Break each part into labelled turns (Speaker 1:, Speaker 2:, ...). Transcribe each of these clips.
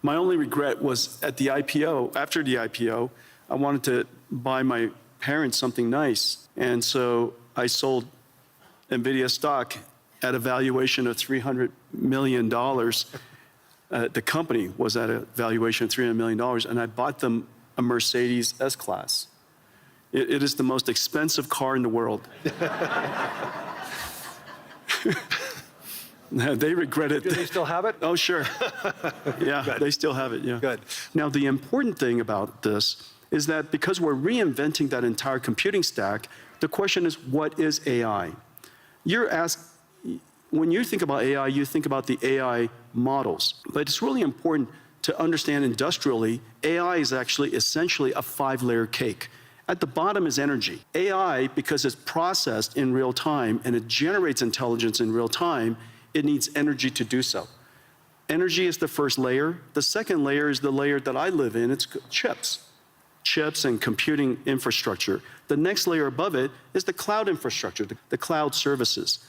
Speaker 1: My only regret was at the IPO, after the IPO, I wanted to buy my parents something nice. And so I sold Nvidia stock at a valuation of $300 million. The company was at a valuation of $300 million, and I bought them a Mercedes S-Class. It is the most expensive car in the world. They regret it.
Speaker 2: Do they still have it?
Speaker 1: Oh, sure. Yeah,
Speaker 2: Good.
Speaker 1: They still have it, yeah.
Speaker 2: Good.
Speaker 1: Now, the important thing about this is that because we're reinventing that entire computing stack, the question is, what is AI? You're asked, when you think about AI, you think about the AI models. But it's really important to understand industrially, AI is actually essentially a 5-layer cake. At the bottom is energy. AI, because it's processed in real time and it generates intelligence in real time, it needs energy to do so. Energy is the first layer. The second layer is the layer that I live in. It's chips. Chips and computing infrastructure. The next layer above it is the cloud infrastructure, the cloud services.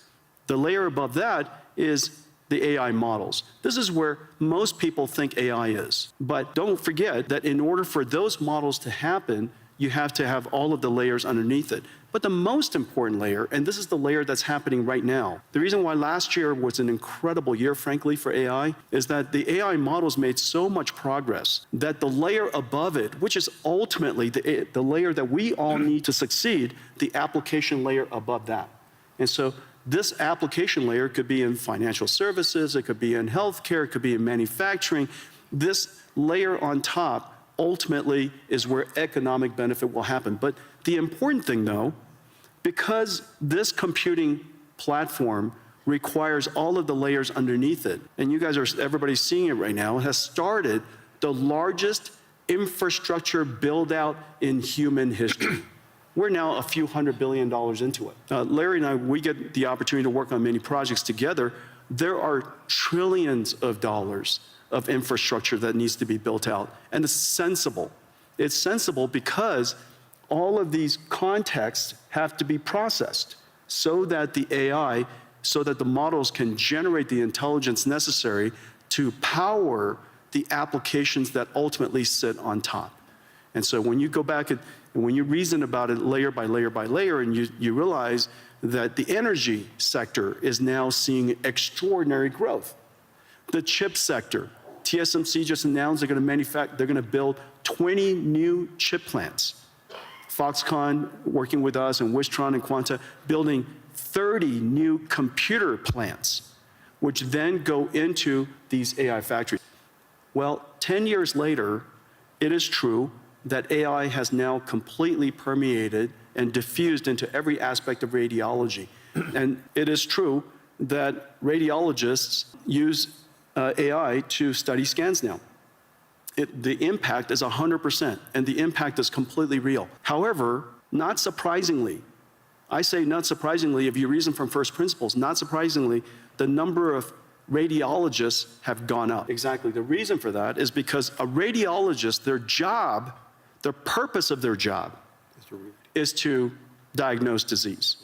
Speaker 1: The layer above that is the AI models. This is where most people think AI is. But don't forget that in order for those models to happen, you have to have all of the layers underneath it. But the most important layer, and this is the layer that's happening right now, the reason why last year was an incredible year, frankly, for AI, is that the AI models made so much progress that the layer above it, which is ultimately the layer that we all need to succeed, the application layer above that. And so this application layer could be in financial services, it could be in healthcare, it could be in manufacturing. This layer on top ultimately is where economic benefit will happen. But the important thing, though, because this computing platform requires all of the layers underneath it, and you guys are, everybody's seeing it right now, it has started the largest infrastructure build-out in human history. We're now a few $100 billion into it. Larry and I, we get the opportunity to work on many projects together. There are trillions of dollars of infrastructure that needs to be built out, and it's sensible. It's sensible because all of these contexts have to be processed so that the AI, so that the models can generate the intelligence necessary to power the applications that ultimately sit on top. And so when you go back and when you reason about it layer by layer by layer, and you realize that the energy sector is now seeing extraordinary growth. The chip sector, TSMC just announced they're going to build 20 new chip plants. Foxconn, working with us, and Wistron and Quanta, building 30 new computer plants, which then go into these AI factories. Well, 10 years later, it is true that AI has now completely permeated and diffused into every aspect of radiology. And it is true that radiologists use AI to study scans now. The impact is 100%, and the impact is completely real. However, not surprisingly, I say not surprisingly, if you reason from first principles, not surprisingly, the number of radiologists have gone up. Exactly. The reason for that is because a radiologist, their job, the purpose of their job is to diagnose disease,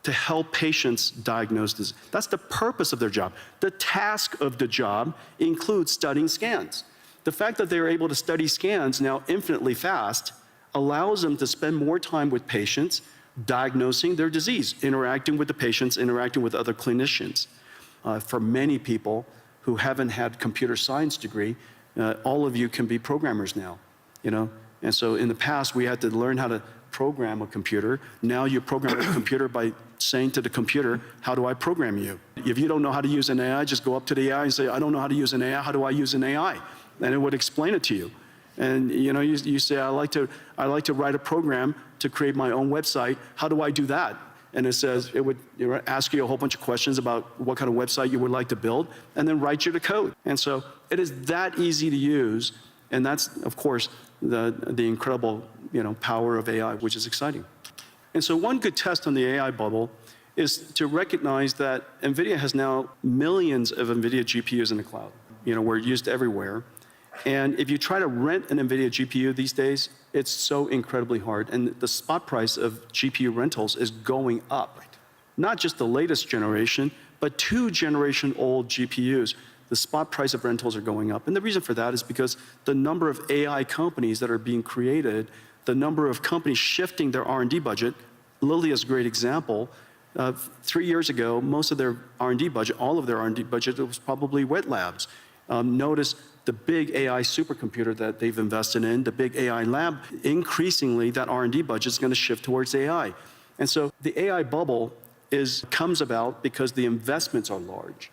Speaker 1: to help patients diagnose disease. That's the purpose of their job. The task of the job includes studying scans. The fact that they're able to study scans now infinitely fast allows them to spend more time with patients, diagnosing their disease, interacting with the patients, interacting with other clinicians. For many people who haven't had computer science degree, all of you can be programmers now, you know? And so in the past, we had to learn how to program a computer. Now you program a computer by saying to the computer, how do I program you? If you don't know how to use an AI, just go up to the AI and say, I don't know how to use an AI, how do I use an AI? And it would explain it to you. And you know, you say, I like to write a program to create my own website, how do I do that? And it says, it would ask you a whole bunch of questions about what kind of website you would like to build, and then write you the code. And so it is that easy to use, and that's, of course, the incredible power of AI, which is exciting. And so one good test on the AI bubble is to recognize that Nvidia has now millions of Nvidia GPUs in the cloud. We're used everywhere. And if you try to rent an Nvidia GPU these days, it's so incredibly hard. And the spot price of GPU rentals is going up. Not just the latest generation, but 2-generation-old GPUs. the spot price of rentals are going up. And the reason for that is because the number of AI companies that are being created, the number of companies shifting their R&D budget. Lilly is a great example. 3 years ago, most of their R&D budget, all of their R&D budget, was probably wet labs. Notice the big AI supercomputer that they've invested in, the big AI lab, increasingly that R&D budget is going to shift towards AI. And so the AI bubble comes about because the investments are large.